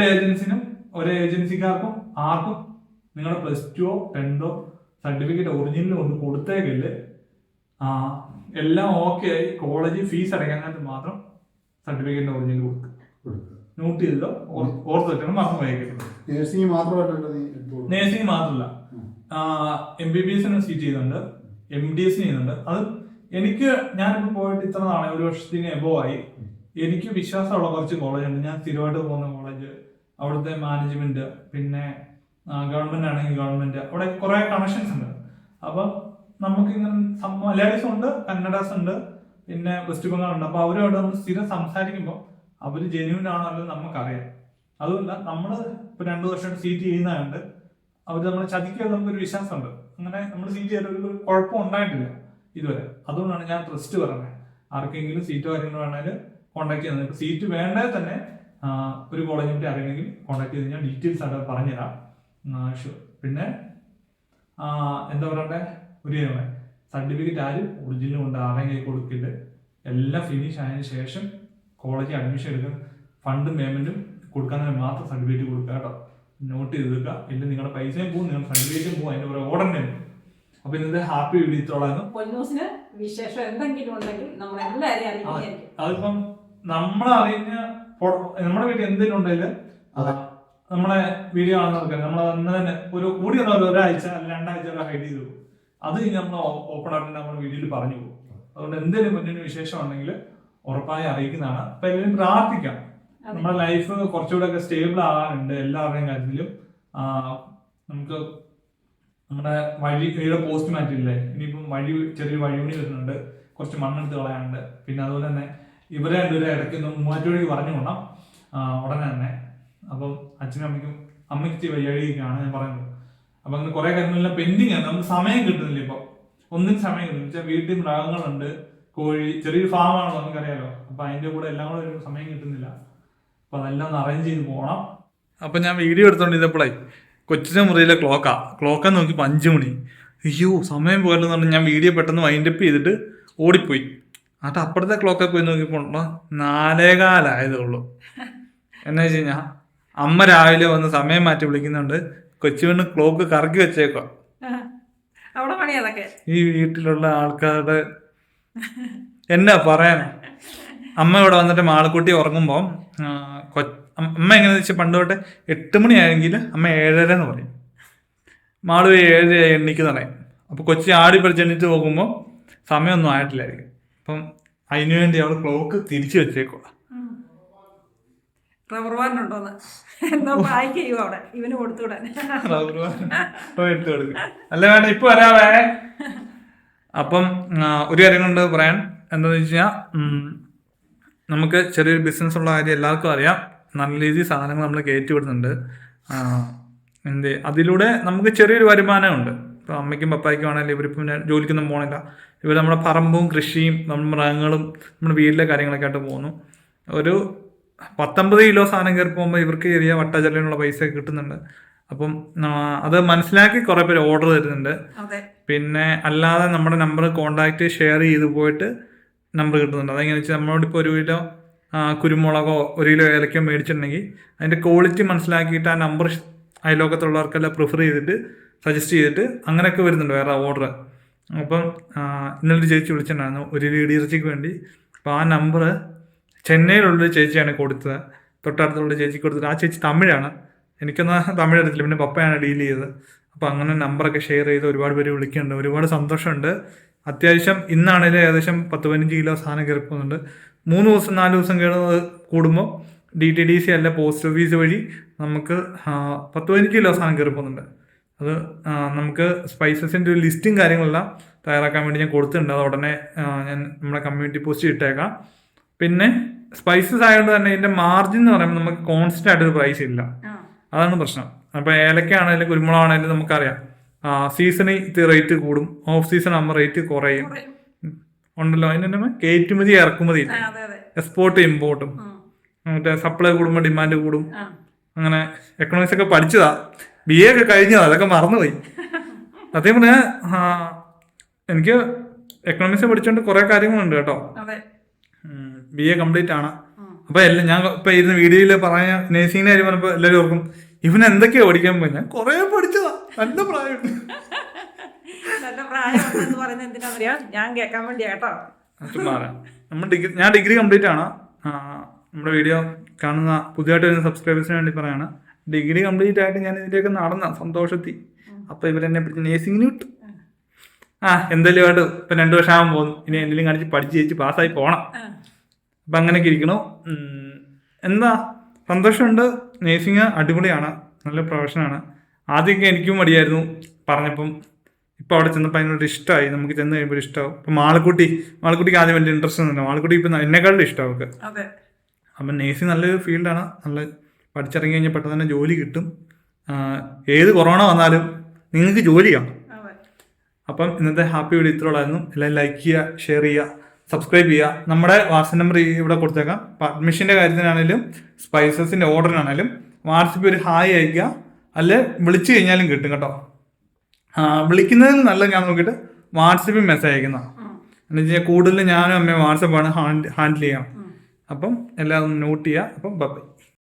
ഏജൻസിക്കാർക്കും ആർക്കും നിങ്ങളുടെ +2 10 സർട്ടിഫിക്കറ്റ് ഒറിജിനൽ കൊണ്ട് കൊടുത്തേക്കില്ല. എല്ലാം ഓക്കെ ആയി കോളേജ് ഫീസ് അടയ്ക്കാനായിട്ട് മാത്രം സർട്ടിഫിക്കറ്റിന്റെ ഒറിജിനൽ കൊടുക്കുക. നോട്ട് ചെയ്തോ, ഓർത്ത് വെക്കണം, മറന്നു പോയേക്കരുത്. നേഴ്സിംഗ് മാത്രമല്ല, MBBS സീറ്റ് ചെയ്യുന്നുണ്ട്, MDS ചെയ്യുന്നുണ്ട്. അത് ഞാനിപ്പോൾ പോയിട്ട് ഇത്ര നാളെ 1 വർഷത്തിന് എബോ ആയി. എനിക്ക് വിശ്വാസമുള്ള കുറച്ച് കോളേജുണ്ട്. ഞാൻ സ്ഥിരമായിട്ട് പോകുന്ന കോളേജ്, അവിടുത്തെ മാനേജ്മെന്റ്, പിന്നെ ഗവൺമെന്റ് ആണെങ്കിൽ ഗവൺമെന്റ്, അവിടെ കുറെ കണക്ഷൻസ് ഉണ്ട്. അപ്പം നമുക്കിങ്ങനെ മലയാളീസ് ഉണ്ട്, കന്നഡാസ് ഉണ്ട്, പിന്നെ വെസ്റ്റ് ബംഗാൾ ഉണ്ട്. അപ്പൊ അവരോട് നമ്മൾ സ്ഥിരം സംസാരിക്കുമ്പോൾ അവർ ജെന്യൂൻ ആണോ അല്ലെന്ന് നമുക്കറിയാം. അതുമല്ല നമ്മൾ ഇപ്പൊ 2 വർഷമായിട്ട് സീറ്റ് ചെയ്യുന്നതുകൊണ്ട് അവർ നമ്മളെ ചതിക്കാൻ നമുക്കൊരു വിശ്വാസമുണ്ട്. അങ്ങനെ നമ്മൾ സീറ്റ് ചെയ്തൊരു കുഴപ്പം ഉണ്ടായിട്ടില്ല ഇതുവരെ. അതുകൊണ്ടാണ് ഞാൻ ട്രസ്റ്റ് പറയുന്നത്. ആർക്കെങ്കിലും സീറ്റോ കാര്യങ്ങളോ വേണമെങ്കിൽ കോൺടാക്ട് ചെയ്യുന്നത്. ഇപ്പൊ സീറ്റ് വേണ്ടത് തന്നെ ഒരു കോളേജിനെ പറ്റി അറിയണമെങ്കിൽ കോൺടാക്ട് ചെയ്ത് ഞാൻ ഡീറ്റെയിൽസ് ആയിട്ട് പറഞ്ഞുതരാം. പിന്നെ എന്താ പറയണ്ടേ, ഒരു സർട്ടിഫിക്കറ്റ് ആരും ഒറിജിനൽ കൊണ്ട് ആരെയും കൈ കൊടുക്കില്ല. എല്ലാം ഫിനിഷ് ആയതിനു ശേഷം കോളേജിൽ അഡ്മിഷൻ എടുക്കുക, ഫണ്ടും പേയ്മെന്റും കൊടുക്കാൻ മാത്രം സർട്ടിഫിക്കറ്റ് കൊടുക്കുക കേട്ടോ. നോട്ട് ചെയ്ത് വെക്കുക. ഇല്ല നിങ്ങളുടെ പൈസയും പോകും, നിങ്ങളുടെ സർട്ടിഫിക്കറ്റും പോകും, അതിന്റെ പുറകെ ഓർഡറിനെ പോകും. അപ്പൊ ഇന്നത്തെ ഹാപ്പി വീഡിയോ ഇത്തോളായിരുന്നു. പൊന്നൂസിന് വിശേഷം എന്തെങ്കിലും ഉണ്ടെങ്കിൽ നമ്മളെല്ലാവരെയും അറിയിക്കുന്നതായിരിക്കും. അതിപ്പം നമ്മളറിയുന്ന നമ്മുടെ വീട്ടിൽ എന്തെങ്കിലും ഉണ്ടെങ്കിൽ നമ്മളെ വീഡിയോ ആണെന്നൊക്കെ നമ്മൾ അന്ന് തന്നെ ഒരു കൂടി ഒരാഴ്ച അല്ലെങ്കിൽ 2 ആഴ്ച ഹൈഡ് ചെയ്തു പോകും. അത് നമ്മൾ ഓപ്പൺ ആയിട്ട് നമ്മുടെ വീഡിയോയിൽ പറഞ്ഞു പോകും. അതുകൊണ്ട് എന്തെങ്കിലും മുന്നിന് വിശേഷം ഉണ്ടെങ്കിൽ ഉറപ്പായി അറിയിക്കുന്നതാണ്. അപ്പൊ എല്ലാവരും പ്രാർത്ഥിക്കാം, നമ്മുടെ ലൈഫ് കുറച്ചുകൂടെ ഒക്കെ സ്റ്റേബിൾ ആകാനുണ്ട് എല്ലാവരുടെയും കാര്യത്തിലും. നമുക്ക് നമ്മുടെ വഴിയുടെ പോസ്റ്റ് മാറ്റില്ലേ, ഇനിയിപ്പം ചെറിയ വഴിപണി വരുന്നുണ്ട്, കുറച്ച് മണ്ണെടുത്ത് കളയാനുണ്ട്. പിന്നെ അതുപോലെ തന്നെ ഇവരെ രണ്ടുപേരെ ഇടയ്ക്ക് മൂവാറ്റുപുഴയ്ക്ക് പറഞ്ഞു കൊണ്ടാം ഉടനെ തന്നെ. അപ്പം അച്ഛനും അമ്മയ്ക്ക് വയ്യാഴികയാണ് ഞാൻ പറയുന്നത്. അപ്പൊ അങ്ങനെ കുറെ കാര്യങ്ങളെല്ലാം പെൻഡിങ് ആണ്, നമുക്ക് സമയം കിട്ടുന്നില്ല. ഇപ്പൊ ഒന്നിനും സമയം കിട്ടുന്നില്ല. വീട്ടിൽ മൃഗങ്ങളുണ്ട്, കോഴി, ചെറിയൊരു ഫാമാണല്ലോ നമുക്കറിയാലോ. അപ്പം അതിൻ്റെ കൂടെ എല്ലാം കൂടെ ഒരു സമയം കിട്ടുന്നില്ല. അപ്പം അതെല്ലാം ഒന്ന് അറേഞ്ച് ചെയ്ത് പോകണം. അപ്പം ഞാൻ വീഡിയോ എടുത്തോണ്ടിരുന്നപ്പോഴേ കൊച്ചിൻ്റെ മുറിയിലെ ക്ലോക്കാന്ന് നോക്കിയപ്പോൾ 5 മണി. അയ്യോ സമയം പോയല്ലോ പറഞ്ഞ് ഞാൻ വീഡിയോ പെട്ടെന്ന് വൈൻഡപ്പ് ചെയ്തിട്ട് ഓടിപ്പോയി. എന്നിട്ട് അപ്പുറത്തെ ക്ലോക്കൊക്കെ പോയി നോക്കിയപ്പോൾ 4:15 ആയതേ ഉള്ളൂ. എന്നാ വെച്ച് കഴിഞ്ഞാൽ അമ്മ രാവിലെ വന്ന് സമയം മാറ്റി വിളിക്കുന്നുണ്ട്. കൊച്ചുവിന് ക്ലോക്ക് കറക്കി വെച്ചേക്കുക. അവിടെ പണി അതൊക്കെ ഈ വീട്ടിലുള്ള ആൾക്കാരുടെ എന്നാ പറയാൻ. അമ്മ ഇവിടെ വന്നിട്ട് മാളക്കുട്ടി ഉറങ്ങുമ്പോൾ അമ്മ എങ്ങനെയാണെന്ന് വെച്ചാൽ പണ്ട് തൊട്ട് 8 മണിയായെങ്കിൽ അമ്മ 7:30 എന്ന് പറയും. മാള് 7 എണ്ണിക്ക് പറയും. അപ്പോൾ കൊച്ചി ആടി പഠിച്ചെണ്ണിട്ട് പോകുമ്പോൾ സമയമൊന്നും ആയിട്ടില്ലായിരിക്കും. അപ്പം അതിനു വേണ്ടി അവൾ ക്ലോക്ക് തിരിച്ചു വെച്ചേക്കുക. റബ്ബർ ബാൻഡ് ഉണ്ടോന്ന് എന്തോ പാക്ക് ചെയ്യുമോ അവിടെ ഇവന് കൊടുത്തുവിടാൻ. എടുത്തു കൊടുക്കും. അല്ല വേണ്ട, ഇപ്പൊ വരാവേ. അപ്പം ഒരു കാര്യം കൊണ്ട് പറയാൻ എന്താണെന്ന് വെച്ച് കഴിഞ്ഞാൽ നമുക്ക് ചെറിയൊരു ബിസിനസ് ഉള്ള കാര്യം എല്ലാവർക്കും അറിയാം. നല്ല രീതിയിൽ സാധനങ്ങൾ നമ്മൾ കയറ്റി വിടുന്നുണ്ട്. അതിലൂടെ നമുക്ക് ചെറിയൊരു വരുമാനമുണ്ട്. ഇപ്പോൾ അമ്മയ്ക്കും പപ്പായ്ക്കും ആണെങ്കിലും ഇവരിപ്പം ജോലിക്കൊന്നും പോകണില്ല. ഇവർ നമ്മുടെ പറമ്പും കൃഷിയും നമ്മുടെ മൃഗങ്ങളും നമ്മുടെ വീട്ടിലെ കാര്യങ്ങളൊക്കെ ആയിട്ട് പോകുന്നു. ഒരു 19 കിലോ സാധനം കയറി പോകുമ്പോൾ ഇവർക്ക് ചെറിയ വട്ടച്ചെലവിനുള്ള പൈസ കിട്ടുന്നുണ്ട്. അപ്പം അത് മനസ്സിലാക്കി കുറേ പേര് ഓർഡർ തരുന്നുണ്ട്. പിന്നെ അല്ലാതെ നമ്മുടെ നമ്പർ കോണ്ടാക്ട് ഷെയർ ചെയ്ത് പോയിട്ട് നമ്പർ കിട്ടുന്നുണ്ട്. അതെങ്ങനെയാണെന്ന് വെച്ചാൽ നമ്മളോടിപ്പോൾ 1 കിലോ കുരുമുളകോ 1 കിലോ ഏലക്കോ മേടിച്ചിട്ടുണ്ടെങ്കിൽ അതിൻ്റെ ക്വാളിറ്റി മനസ്സിലാക്കിയിട്ട് ആ നമ്പർ അയൽവക്കത്തുള്ളവർക്കെല്ലാം പ്രിഫർ ചെയ്തിട്ട് സജസ്റ്റ് ചെയ്തിട്ട് അങ്ങനെയൊക്കെ വരുന്നുണ്ട് വേറെ ഓർഡർ. അപ്പം ഇന്നലെ ചേച്ചി വിളിച്ചിട്ടുണ്ടായിരുന്നു 1 കിലോ ഇറച്ചിക്ക് വേണ്ടി. അപ്പോൾ ആ നമ്പർ ചെന്നൈയിലുള്ളൊരു ചേച്ചിയാണ് കൊടുത്തത്. തൊട്ടടുത്തുള്ള ചേച്ചിക്ക് കൊടുത്തിട്ട് ആ ചേച്ചി തമിഴാണ്. എനിക്കൊന്നും തമിഴ് അറിയത്തില്ല. പിന്നെ പപ്പയാണ് ഡീൽ ചെയ്തത്. അപ്പോൾ അങ്ങനെ നമ്പറൊക്കെ ഷെയർ ചെയ്ത് ഒരുപാട് പേര് വിളിക്കുന്നുണ്ട്. ഒരുപാട് സന്തോഷമുണ്ട്. അത്യാവശ്യം ഇന്നാണെങ്കിലും ഏകദേശം 10-15 കിലോ സാധനം കയറി പോകുന്നുണ്ട്. 3 ദിവസം 4 ദിവസം കൂടുമ്പോൾ DTDC അല്ല പോസ്റ്റ് ഓഫീസ് വഴി നമുക്ക് 10-15 കിലോ സാധനം കയറി പോകുന്നുണ്ട്. അത് നമുക്ക് സ്പൈസസിൻ്റെ ഒരു ലിസ്റ്റും കാര്യങ്ങളെല്ലാം തയ്യാറാക്കാൻ വേണ്ടി ഞാൻ കൊടുത്തിട്ടുണ്ട്. അത് ഉടനെ ഞാൻ നമ്മുടെ കമ്മ്യൂണിറ്റി പോസ്റ്റ് ഇട്ടേക്കാം. പിന്നെ സ്പൈസസ് ആയതുകൊണ്ട് തന്നെ ഇതിൻ്റെ മാർജിൻ എന്ന് പറയുമ്പോൾ നമുക്ക് കോൺസ്റ്റന്റ് ആയിട്ടൊരു പ്രൈസ് ഇല്ല. അതാണ് പ്രശ്നം. അപ്പോൾ ഏലക്കാണെങ്കിലും കുരുമുളകാണെങ്കിലും നമുക്കറിയാം സീസണിൽ ഇത് റേറ്റ് കൂടും, ഓഫ് സീസൺ ആകുമ്പോൾ റേറ്റ് കുറയും ഉണ്ടല്ലോ. അതിന് കയറ്റുമതി ഇറക്കുമതി എക്സ്പോർട്ട് ഇമ്പോർട്ടും മറ്റേ സപ്ലൈ കൂടുമ്പോൾ ഡിമാൻഡ് കൂടും. അങ്ങനെ എക്കണോമിക്സ് ഒക്കെ പഠിച്ചതാ, BA ഒക്കെ കഴിഞ്ഞതാ, അതൊക്കെ മറന്നുപോയി. സത്യം പറഞ്ഞാൽ എനിക്ക് എക്കണോമിക്സ് പഠിച്ചുകൊണ്ട് കുറേ കാര്യങ്ങളുണ്ട് കേട്ടോ. BA കംപ്ലീറ്റ് ആണ്. അപ്പോൾ എല്ലാം ഞാൻ ഇപ്പം ഇരുന്ന് വീഡിയോയിൽ പറഞ്ഞ നേഴ്സിങ്ങിൻ്റെ കാര്യം പറഞ്ഞപ്പോൾ എല്ലാവരും ഓർക്കും ഇവന് എന്തൊക്കെയാ പഠിക്കാൻ പോയി. ഞാൻ കുറേ പഠിച്ചതാ, നല്ല പ്രായം. ഞാൻ കേൾക്കാൻ വേണ്ടിയാ കേട്ടോ. ഞാൻ ഡിഗ്രി കംപ്ലീറ്റ് ആണ്. നമ്മുടെ വീഡിയോ കാണുന്ന പുതിയതായിട്ട് വരുന്ന സബ്സ്ക്രൈബേഴ്സിന് വേണ്ടി പറയാണ്, ഡിഗ്രി കംപ്ലീറ്റ് ആയിട്ട് ഞാൻ ഇതിൻ്റെയൊക്കെ നടന്ന സന്തോഷത്തിൽ. അപ്പോൾ ഇവരെന്നെ പിടിച്ച് നേഴ്സിങ്ങിന് വിട്ടു. എന്തെങ്കിലും ആയിട്ട് ഇപ്പം 2 വർഷം ആകാൻ പോകുന്നു. ഇനി എന്തെങ്കിലും കാണിച്ച് പഠിച്ച് ജയിച്ച് പാസ്സായി പോകണം. അപ്പം അങ്ങനെയൊക്കെ ഇരിക്കണു. എന്താ സന്തോഷമുണ്ട്. നേഴ്സിങ് അടിപൊളിയാണ്, നല്ല പ്രൊഫഷനാണ്. ആദ്യമൊക്കെ എനിക്കും മടിയായിരുന്നു പറഞ്ഞപ്പം. ഇപ്പം അവിടെ ചെന്നപ്പോൾ അതിനോട് ഇഷ്ടമായി. നമുക്ക് ചെന്ന് കഴിയുമ്പോൾ ഇഷ്ടമാവും. ഇപ്പം മാളക്കുട്ടിക്ക് ആദ്യം വലിയ ഇൻട്രസ്റ്റ് ഒന്നുമില്ല. മാളക്കുട്ടി ഇപ്പം എന്നെക്കാളും ഇഷ്ടമാവും അവർക്ക്. അപ്പം നേഴ്സിങ് നല്ലൊരു ഫീൽഡാണ്. നല്ല പഠിച്ചിറങ്ങി കഴിഞ്ഞാൽ പെട്ടെന്ന് തന്നെ ജോലി കിട്ടും. ഏത് കൊറോണ വന്നാലും നിങ്ങൾക്ക് ജോലി കാണും. അപ്പം ഇന്നത്തെ ഹാപ്പി വീഡിയോ ഇത്രയുള്ളായിരുന്നു. എല്ലാവരും ലൈക്ക് ചെയ്യുക, ഷെയർ ചെയ്യുക, സബ്സ്ക്രൈബ് ചെയ്യുക. നമ്മുടെ വാട്സ്ആപ്പ് നമ്പർ ഇവിടെ കൊടുത്തേക്കാം. അഡ്മിഷൻ്റെ കാര്യത്തിനാണെങ്കിലും സ്പൈസസിൻ്റെ ഓർഡറിനാണെങ്കിലും വാട്സപ്പിൽ ഒരു ഹായ് അയക്കുക, അല്ലെ വിളിച്ചു കഴിഞ്ഞാലും കിട്ടും കേട്ടോ. വിളിക്കുന്നതിന് നല്ല ഞാൻ നോക്കിയിട്ട് വാട്സപ്പിൽ മെസ്സേജ് അയക്കുന്ന എന്ന് വെച്ചാൽ കൂടുതൽ ഞാനും അമ്മയും വാട്സപ്പാണ് ഹാൻഡിൽ ചെയ്യാം. അപ്പം എല്ലാവരും നോട്ട് ചെയ്യുക. അപ്പം ബൈ.